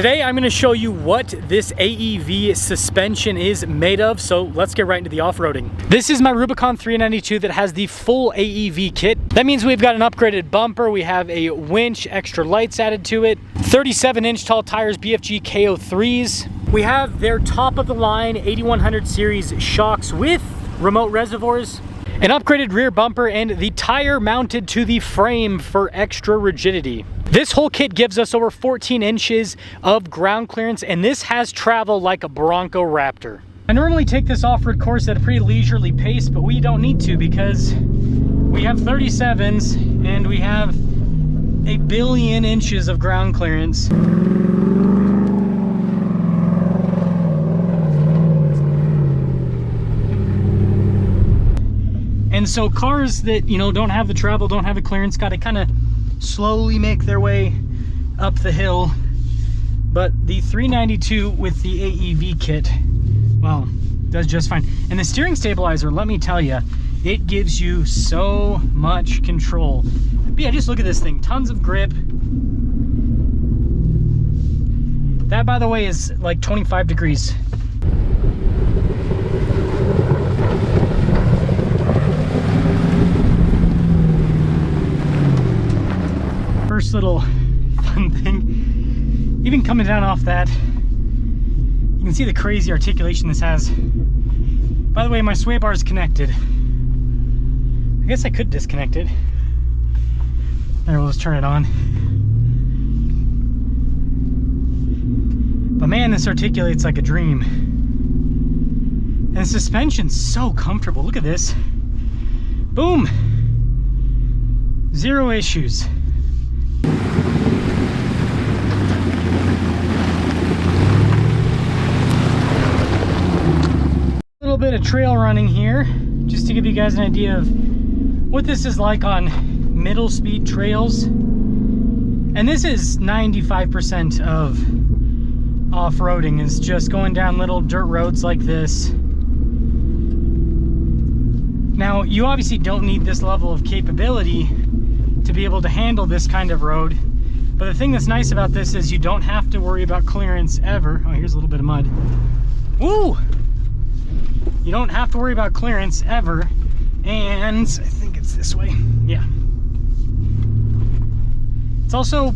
Today I'm going to show you what this AEV suspension is made of, so let's get right into the off-roading. This is my Rubicon 392 that has the full AEV kit. That means we've got an upgraded bumper, we have a winch, extra lights added to it, 37-inch tall tires, BFG KO3s. We have their top-of-the-line 8100 series shocks with remote reservoirs, an upgraded rear bumper, and the tire mounted to the frame for extra rigidity. This whole kit gives us over 14 inches of ground clearance, and this has travel like a Bronco Raptor. I normally take this off-road course at a pretty leisurely pace, but we don't need to because we have 37s and we have a billion inches of ground clearance. And so cars that, you know, don't have the travel, don't have the clearance, got to kind of slowly make their way up the hill. But the 392 with the AEV kit, well, does just fine. And the steering stabilizer, let me tell you, it gives you so much control. But yeah, just look at this thing, tons of grip. That, by the way, is like 25 degrees. First little fun thing, even coming down off that, you can see the crazy articulation this has. By the way, my sway bar is connected. I guess I could disconnect it. There, we'll just turn it on. But man, this articulates like a dream. And the suspension's so comfortable. Look at this. Boom! Zero issues. A little bit of trail running here, just to give you guys an idea of what this is like on middle speed trails. And this is 95% of off-roading, is just going down little dirt roads like this. Now, you obviously don't need this level of capability to be able to handle this kind of road. But the thing that's nice about this is you don't have to worry about clearance ever. Oh, here's a little bit of mud. Woo! You don't have to worry about clearance ever. And I think it's this way. Yeah. It's also,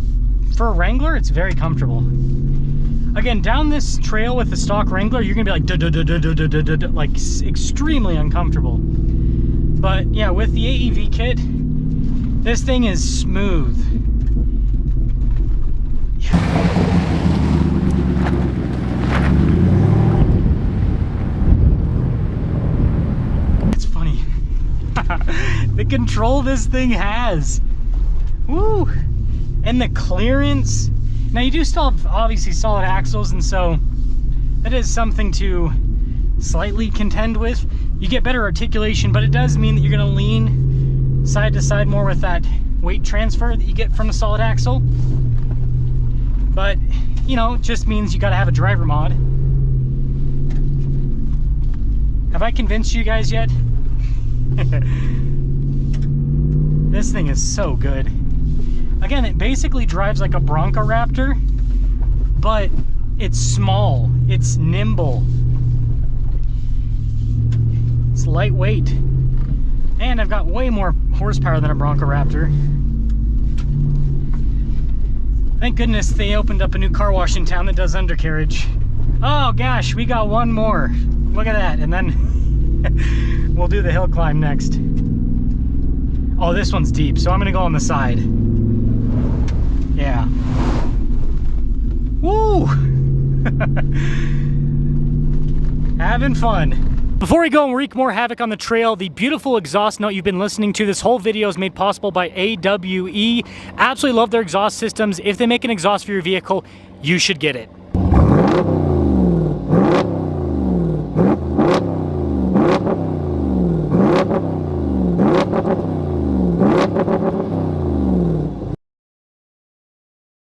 for a Wrangler, it's very comfortable. Again, down this trail with the stock Wrangler, you're gonna be like, like extremely uncomfortable. But yeah, with the AEV kit, this thing is smooth. Yeah. It's funny. The control this thing has. Woo! And the clearance. Now you do still have obviously solid axles, and so that is something to slightly contend with. You get better articulation, but it does mean that you're gonna lean side to side more with that weight transfer that you get from a solid axle. But, you know, it just means you gotta have a driver mod. Have I convinced you guys yet? This thing is so good. Again, it basically drives like a Bronco Raptor, but it's small, it's nimble, it's lightweight, and I've got way more horsepower than a Bronco Raptor. Thank goodness they opened up a new car wash in town that does undercarriage. Oh gosh, we got one more. Look at that, and then we'll do the hill climb next. Oh, this one's deep, so I'm gonna go on the side. Yeah. Woo! Having fun. Before we go and wreak more havoc on the trail, the beautiful exhaust note you've been listening to this whole video is made possible by AEV. Absolutely love their exhaust systems. If they make an exhaust for your vehicle, you should get it.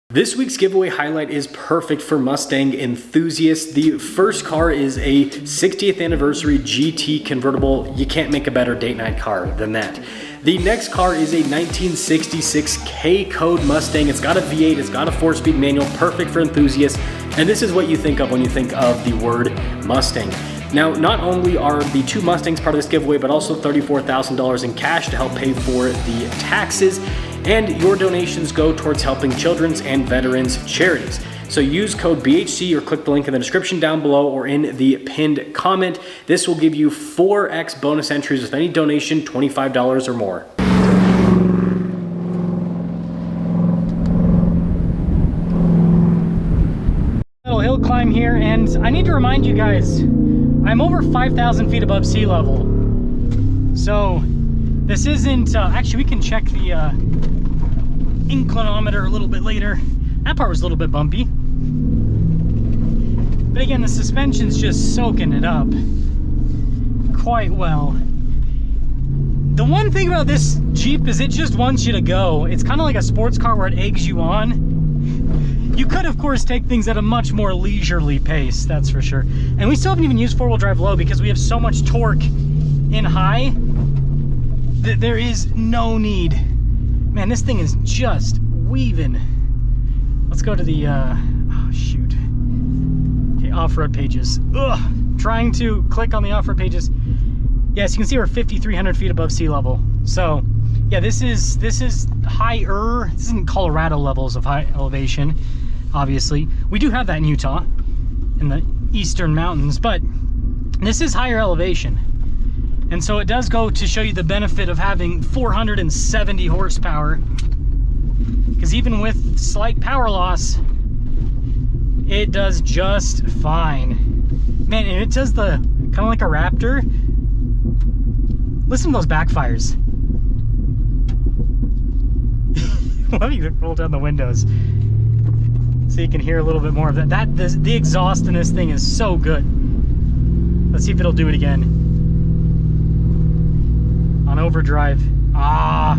This week's giveaway highlight is perfect for Mustang enthusiasts. The first car is a 60th anniversary GT convertible. You can't make a better date night car than that. The next car is a 1966 K-Code Mustang. It's got a V8, it's got a 4-speed manual, perfect for enthusiasts. And this is what you think of when you think of the word Mustang. Now, not only are the 2 Mustangs part of this giveaway, but also $34,000 in cash to help pay for the taxes. And your donations go towards helping children's and veterans charities. So use code BHC or click the link in the description down below or in the pinned comment. This will give you 4x bonus entries with any donation, $25 or more. Little hill climb here, and I need to remind you guys, I'm over 5,000 feet above sea level. So this isn't, actually we can check the inclinometer a little bit later. That part was a little bit bumpy. But again, the suspension's just soaking it up quite well. The one thing about this Jeep is it just wants you to go. It's kind of like a sports car where it eggs you on. You could, of course, take things at a much more leisurely pace, that's for sure. And we still haven't even used 4-wheel drive low because we have so much torque in high that there is no need. Man, this thing is just weaving. Let's go to the, oh shoot. Okay, off-road pages. Ugh, trying to click on the off-road pages. Yes, you can see we're 5,300 feet above sea level. So, yeah, this is higher. This isn't Colorado levels of high elevation, obviously. We do have that in Utah, in the eastern mountains, but this is higher elevation. And so it does go to show you the benefit of having 470 horsepower, because even with slight power loss, it does just fine. Man, and it does the, kind of like a Raptor. Listen to those backfires. Let me roll down the windows so you can hear a little bit more of that. The exhaust in this thing is so good. Let's see if it'll do it again. On overdrive. Ah.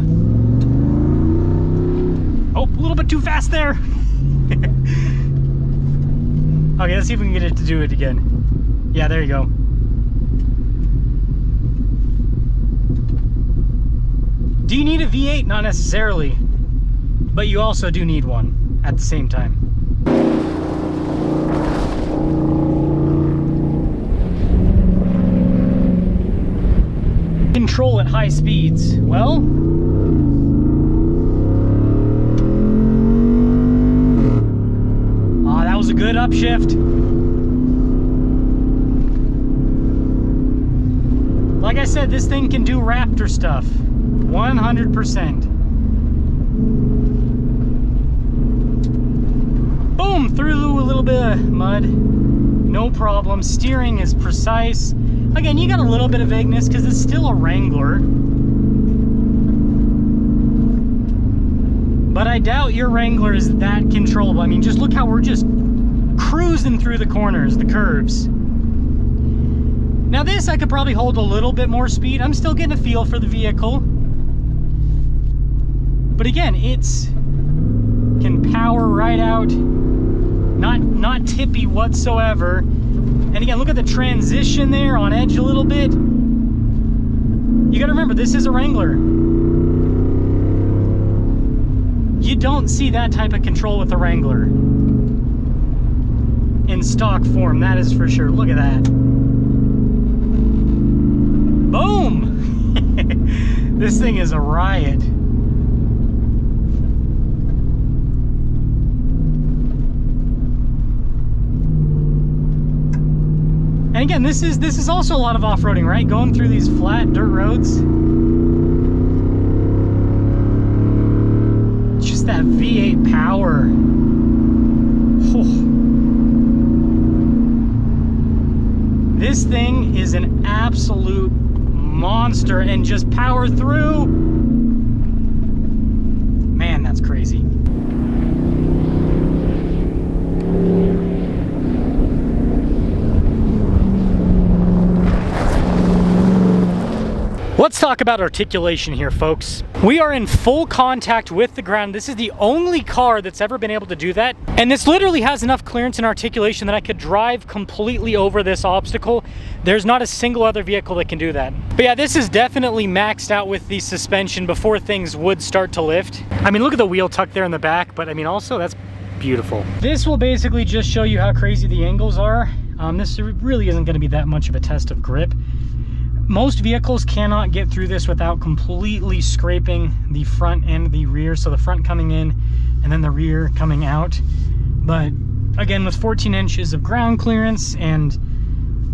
Oh, a little bit too fast there. Okay, let's see if we can get it to do it again. Yeah, there you go. Do you need a V8? Not necessarily, but you also do need one at the same time. Control at high speeds. Well, that was a good upshift. Like I said, this thing can do Raptor stuff. 100%. Boom! Through a little bit of mud. No problem. Steering is precise. Again, you got a little bit of vagueness because it's still a Wrangler. But I doubt your Wrangler is that controllable. I mean, just look how we're just cruising through the corners, the curves. Now this, I could probably hold a little bit more speed. I'm still getting a feel for the vehicle. But again, it's can power right out, not tippy whatsoever. And again, look at the transition there, on edge a little bit. You gotta remember, this is a Wrangler. You don't see that type of control with a Wrangler in stock form, that is for sure. Look at that. Boom! This thing is a riot. And again, this is also a lot of off-roading, right? Going through these flat dirt roads. Just that V8 power. Oh. This thing is an absolute monster, and just power through. Man, that's crazy. Let's talk about articulation here, folks. We are in full contact with the ground. This is the only car that's ever been able to do that. And this literally has enough clearance and articulation that I could drive completely over this obstacle. There's not a single other vehicle that can do that. But yeah, this is definitely maxed out with the suspension before things would start to lift. I mean, look at the wheel tuck there in the back, but I mean, also that's beautiful. This will basically just show you how crazy the angles are. This really isn't going to be that much of a test of grip. Most vehicles cannot get through this without completely scraping the front and the rear. So the front coming in and then the rear coming out. But again, with 14 inches of ground clearance and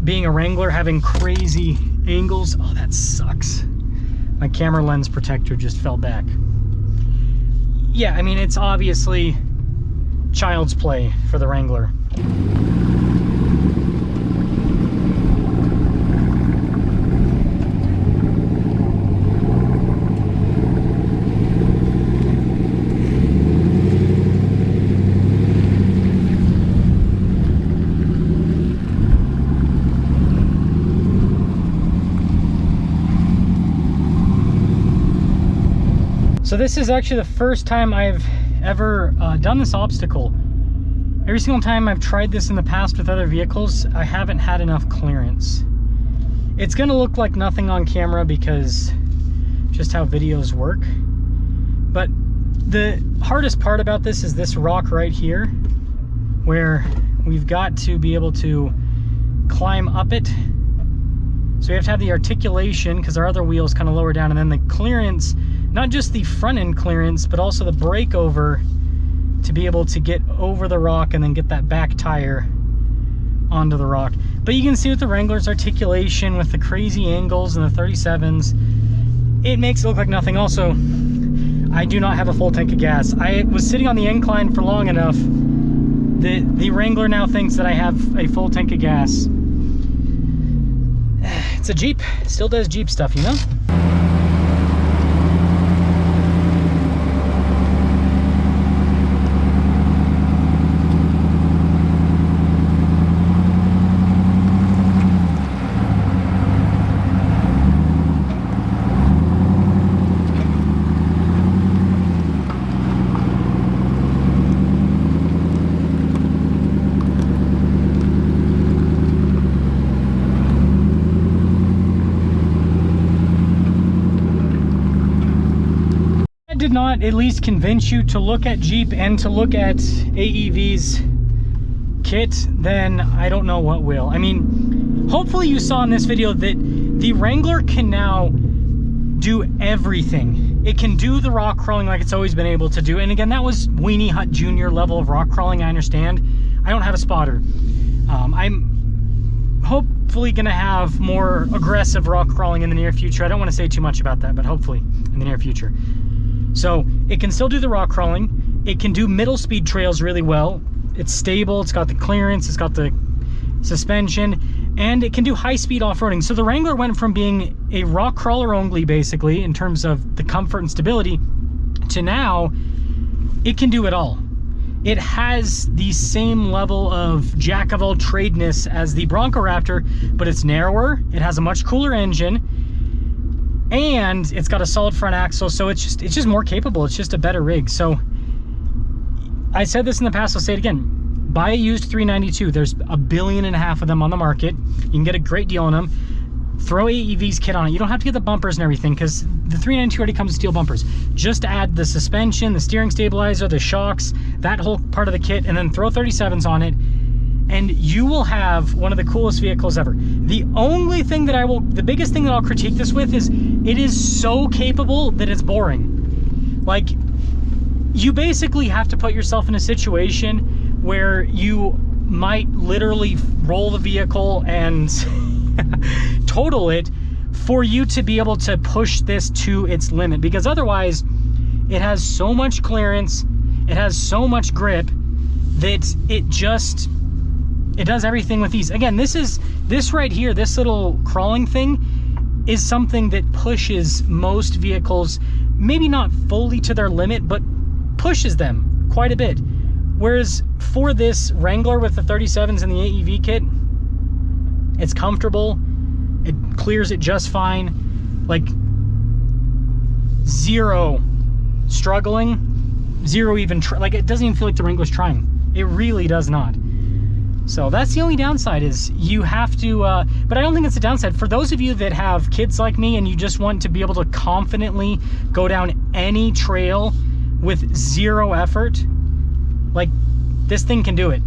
being a Wrangler having crazy angles, oh, that sucks. My camera lens protector just fell back. Yeah, I mean, it's obviously child's play for the Wrangler. So this is actually the first time I've ever done this obstacle. Every single time I've tried this in the past with other vehicles, I haven't had enough clearance. It's gonna look like nothing on camera because just how videos work. But the hardest part about this is this rock right here, where we've got to be able to climb up it. So we have to have the articulation because our other wheel's kind of lower down, and then the clearance, not just the front end clearance, but also the breakover to be able to get over the rock and then get that back tire onto the rock. But you can see with the Wrangler's articulation, with the crazy angles and the 37s, it makes it look like nothing. Also, I do not have a full tank of gas. I was sitting on the incline for long enough that the Wrangler now thinks that I have a full tank of gas. It's a Jeep, still does Jeep stuff, you know? Did not at least convince you to look at Jeep and to look at AEV's kit, then I don't know what will. I mean, hopefully you saw in this video that the Wrangler can now do everything. It can do the rock crawling like it's always been able to do. And again, that was Weenie Hut Jr. level of rock crawling, I understand. I don't have a spotter. I'm hopefully gonna have more aggressive rock crawling in the near future. I don't want to say too much about that, but hopefully in the near future. So it can still do the rock crawling. It can do middle speed trails really well. It's stable, it's got the clearance, it's got the suspension, and it can do high speed off-roading. So the Wrangler went from being a rock crawler only, basically, in terms of the comfort and stability, to now it can do it all. It has the same level of jack of all tradeness as the Bronco Raptor, but it's narrower, it has a much cooler engine, and it's got a solid front axle, so it's just more capable. It's just a better rig. So I said this in the past, I'll say it again. Buy a used 392. There's 1.5 billion of them on the market. You can get a great deal on them. Throw AEV's kit on it. You don't have to get the bumpers and everything because the 392 already comes with steel bumpers. Just add the suspension, the steering stabilizer, the shocks, that whole part of the kit, and then throw 37s on it, and you will have one of the coolest vehicles ever. The only thing that the biggest thing that I'll critique this with is it is so capable that it's boring. Like, you basically have to put yourself in a situation where you might literally roll the vehicle and total it for you to be able to push this to its limit, because otherwise it has so much clearance, it has so much grip that it does everything with ease. Again, this right here, this little crawling thing is something that pushes most vehicles, maybe not fully to their limit, but pushes them quite a bit. Whereas for this Wrangler with the 37s and the AEV kit, it's comfortable, it clears it just fine. Like, zero struggling, zero even, like it doesn't even feel like the Wrangler's trying. It really does not. So that's the only downside, is you have to, but I don't think it's a downside. For those of you that have kids like me and you just want to be able to confidently go down any trail with zero effort, like this thing can do it.